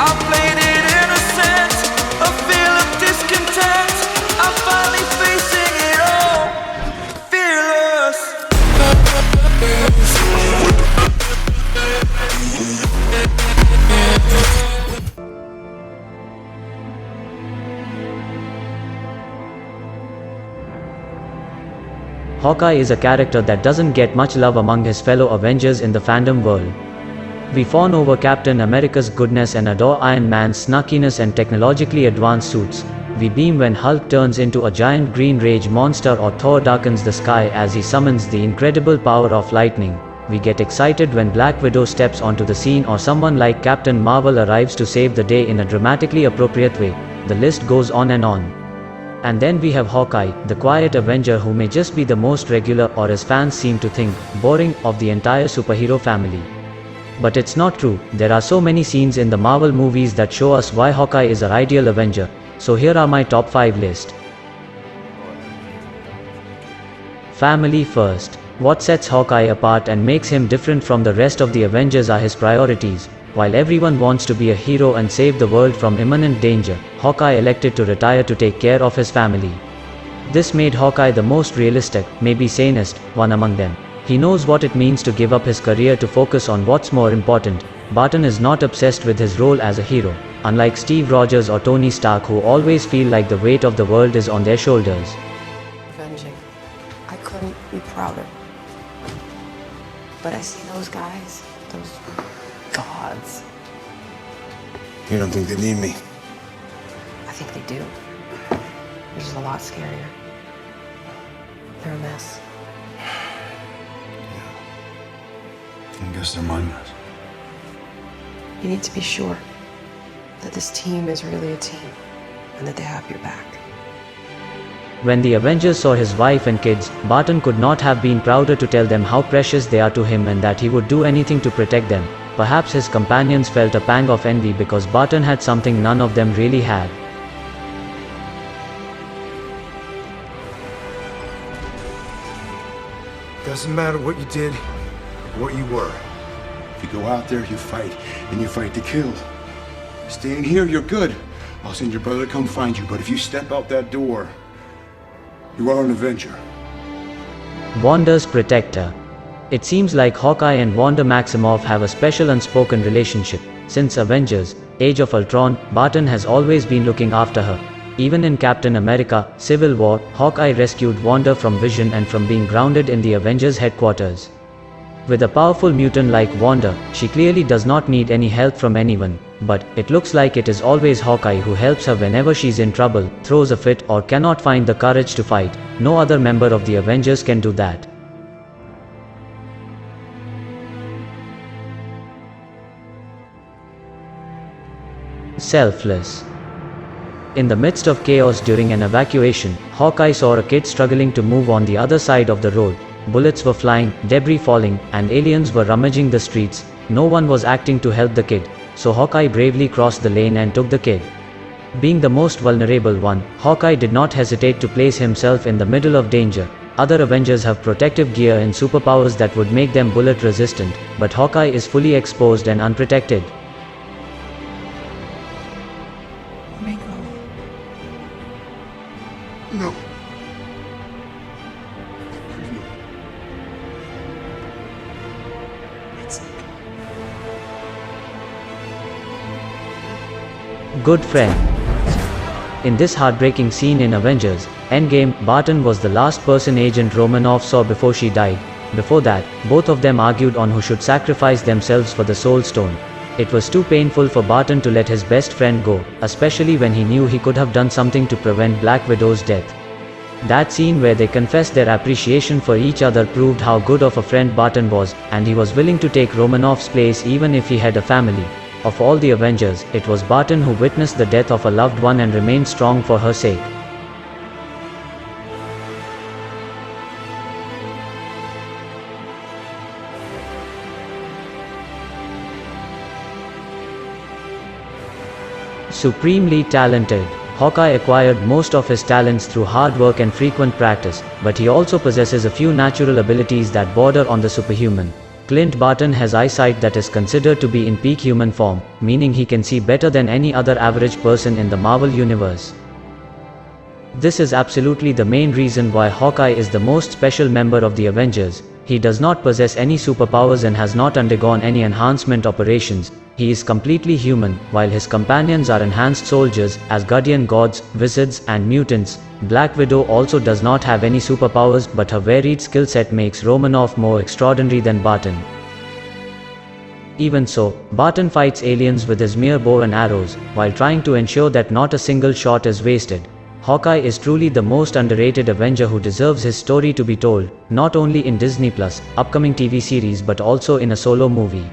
I played it innocent, a feel of discontent. I'm finally facing it all, fearless. Hawkeye is a character that doesn't get much love among his fellow Avengers in the fandom world. We fawn over Captain America's goodness and adore Iron Man's snarkiness and technologically advanced suits. We beam when Hulk turns into a giant green rage monster or Thor darkens the sky as he summons the incredible power of lightning. We get excited when Black Widow steps onto the scene or someone like Captain Marvel arrives to save the day in a dramatically appropriate way. The list goes on and on. And then we have Hawkeye, the quiet Avenger who may just be the most regular, or as fans seem to think, boring, of the entire superhero family. But it's not true. There are so many scenes in the Marvel movies that show us why Hawkeye is our ideal Avenger. So here are my top 5 list. Family first. What sets Hawkeye apart and makes him different from the rest of the Avengers are his priorities. While everyone wants to be a hero and save the world from imminent danger, Hawkeye elected to retire to take care of his family. This made Hawkeye the most realistic, maybe sanest, one among them. He knows what it means to give up his career to focus on what's more important. Barton is not obsessed with his role as a hero, unlike Steve Rogers or Tony Stark, who always feel like the weight of the world is on their shoulders. Avenging. I couldn't be prouder. But I see those guys, those gods. You don't think they need me? I think they do. Which is a lot scarier. They're a mess. I guess they're mine. You need to be sure that this team is really a team and that they have your back. When the Avengers saw his wife and kids, Barton could not have been prouder to tell them how precious they are to him and that he would do anything to protect them. Perhaps his companions felt a pang of envy because Barton had something none of them really had. Doesn't matter what you did, or what you were. If you go out there, you fight, and you fight to kill. Staying here, you're good. I'll send your brother to come find you, but if you step out that door, you are an Avenger. Wanda's protector. It seems like Hawkeye and Wanda Maximoff have a special unspoken relationship. Since Avengers, Age of Ultron, Barton has always been looking after her. Even in Captain America, Civil War, Hawkeye rescued Wanda from Vision and from being grounded in the Avengers headquarters. With a powerful mutant like Wanda, she clearly does not need any help from anyone, but it looks like it is always Hawkeye who helps her whenever she's in trouble, throws a fit, or cannot find the courage to fight. No other member of the Avengers can do that. Selfless. In the midst of chaos during an evacuation, Hawkeye saw a kid struggling to move on the other side of the road. Bullets were flying, debris falling, and aliens were rummaging the streets. No one was acting to help the kid, so Hawkeye bravely crossed the lane and took the kid. Being the most vulnerable one, Hawkeye did not hesitate to place himself in the middle of danger. Other Avengers have protective gear and superpowers that would make them bullet resistant, but Hawkeye is fully exposed and unprotected. No. Good friend. In this heartbreaking scene in Avengers Endgame, Barton was the last person Agent Romanoff saw before she died. Before that, both of them argued on who should sacrifice themselves for the Soul Stone. It was too painful for Barton to let his best friend go, especially when he knew he could have done something to prevent Black Widow's death. That scene where they confessed their appreciation for each other proved how good of a friend Barton was, and he was willing to take Romanoff's place even if he had a family. Of all the Avengers, it was Barton who witnessed the death of a loved one and remained strong for her sake. Supremely talented. Hawkeye acquired most of his talents through hard work and frequent practice, but he also possesses a few natural abilities that border on the superhuman. Clint Barton has eyesight that is considered to be in peak human form, meaning he can see better than any other average person in the Marvel Universe. This is absolutely the main reason why Hawkeye is the most special member of the Avengers. He does not possess any superpowers and has not undergone any enhancement operations. He is completely human, while his companions are enhanced soldiers, Asgardian gods, wizards, and mutants. Black Widow also does not have any superpowers, but her varied skill set makes Romanoff more extraordinary than Barton. Even so, Barton fights aliens with his mere bow and arrows, while trying to ensure that not a single shot is wasted. Hawkeye is truly the most underrated Avenger who deserves his story to be told, not only in Disney Plus, upcoming TV series but also in a solo movie.